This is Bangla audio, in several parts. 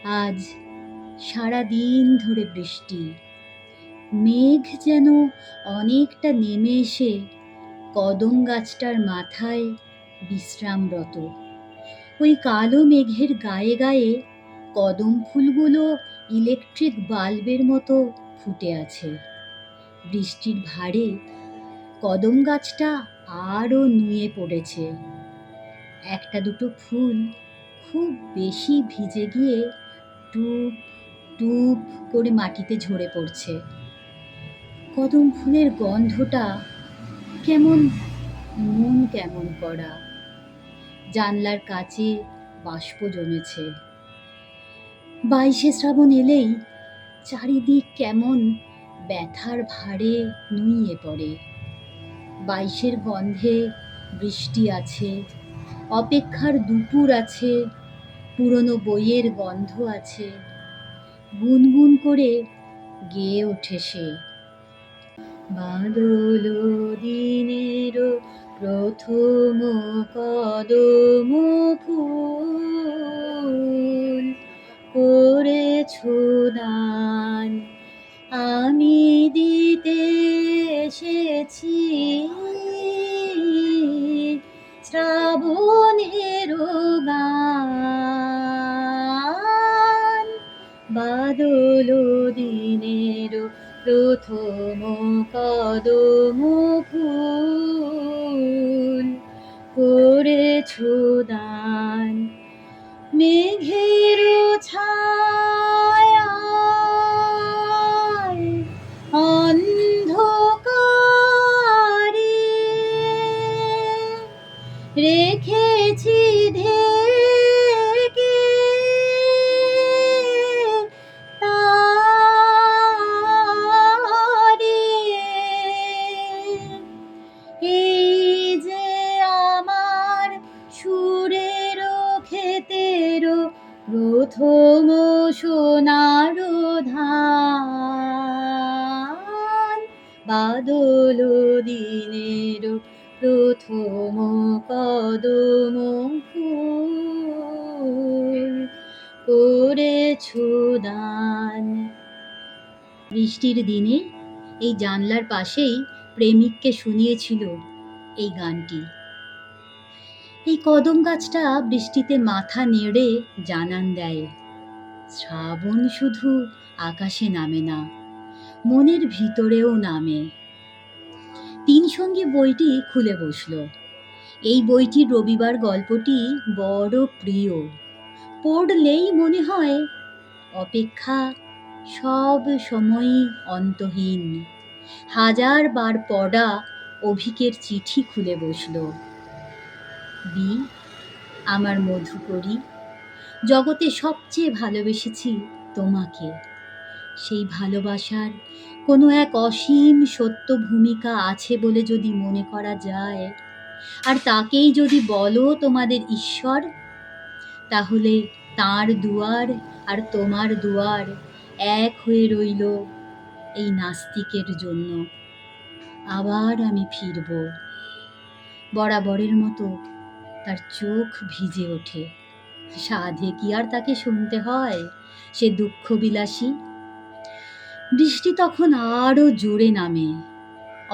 আজ সারা দিন ধরে বৃষ্টি। মেঘ যেন অনেকটা নেমে এসে কদম গাছটার মাথায় বিশ্রামরত। ওই কালো মেঘের গায়ে গায়ে কদম ফুলগুলো ইলেকট্রিক বাল্বের মতো ফুটে আছে। বৃষ্টির ভারে কদম গাছটা আরও নুয়ে পড়েছে। একটা দুটো ফুল খুব বেশি ভিজে গিয়ে টুপ টুপ করে মাটিতে ঝরে পড়ছে। কদম ফুলের গন্ধটা কেমন মন কেমন করা। জানলার কাছে বাষ্প জমেছে। 22শে শ্রাবণ এলেই চারিদিক কেমন ব্যথার ভারে নুইয়ে পড়ে। 22শের গন্ধে বৃষ্টি আছে, অপেক্ষার দুপুর আছে, পুরনো বইয়ের গন্ধ আছে। গুনগুন করে গেয়ে ওঠে সে। বাদল দিনের প্রথম কদম ফুল করেছ দান, আমি দিতে এসেছি শ্রাবণের গান। বাদল দিনের প্রথম কদম ফুল করেছ দান, মেঘের ছায়ায় অন্ধকারে রেখেছি ঢেকে তারে। এই যে আমার সুরের ক্ষেতের প্রথম সোনার ধান। বাদল দিনের প্রথম কদম ফুল করেছ দান। বৃষ্টির দিনে এই জানলার পাশেই প্রেমিককে শুনিয়েছিল এই গানটি। এই কদম গাছটা বৃষ্টিতে মাথা নেড়ে জানান দেয়, শ্রাবণ শুধু আকাশে নামে না, মনের ভিতরেও নামে। তিন সঙ্গী বইটি খুলে বসল। এই বইটির রবিবার গল্পটি বড় প্রিয়। পড়লেই মনে হয় অপেক্ষা সব সময়ই অন্তহীন। হাজার বার পড়া অভিকের চিঠি খুলে বসল। বি আমার মধুকরী, জগতে সবচেয়ে ভালোবেসেছি তোমাকে। সেই ভালোবাসার কোনো এক অসীম সত্য ভূমিকা আছে বলে যদি মনে করা যায়, আর তাকেই যদি বলো তোমাদের ঈশ্বর, তাহলে তাঁর দুয়ার আর তোমার দুয়ার এক হয়ে রইল এই নাস্তিকের জন্য। আবার আমি ফিরব। বরাবরের মতো তার চোখ ভিজে ওঠে। সাধে কি আর তাকে শুনতে হয় সে দুঃখ বিলাসী? বৃষ্টি তখন আরো জোরে নামে।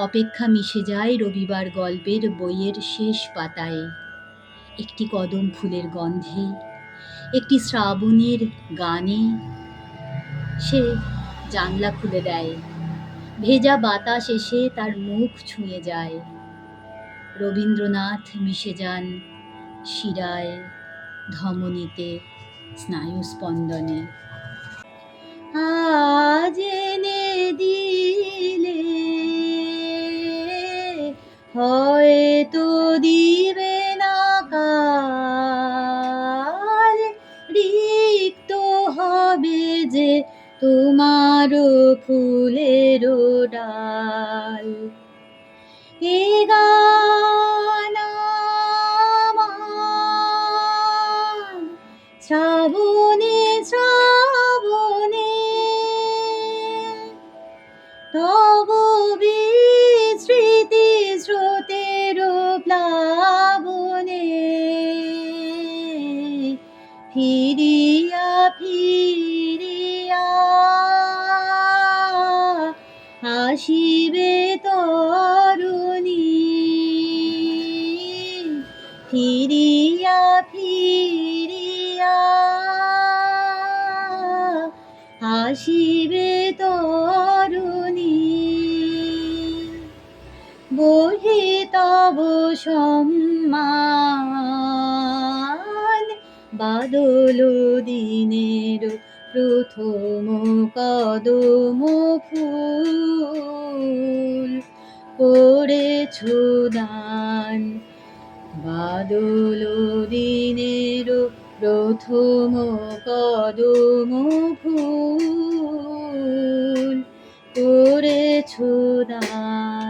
অপেক্ষা মিশে যায় রবিবার গল্পের বইয়ের শেষ পাতায়। একটি কদম ফুলের গন্ধে, একটি শ্রাবণের গানে। সে জানলা খুলে দেয়। ভেজা বাতাস এসে তার মুখ ছুঁয়ে যায়। রবীন্দ্রনাথ মিশে যান শিরায়, ধমনীতে, স্নায়ুস্পন্দনে। আজ এনে দিলে হয়তো দিবে না কাল, রিক্ত হবে যে তোমারও ফুলের ডাল। এ গান আমার শ্রাবণে শ্রাবণে তব বিস্মৃতি স্রোতের প্লাবনে ফিরি ফিরিয়া আসিবে তরুণী, ফিরিয়া ফিরিয়া আসিবে তরুণী। বহি তব সম্মান বাদল দিনের প্রথম কদম ফুল করেছ দান। বাদল দিনের প্রথম কদম ফুল করেছ দান।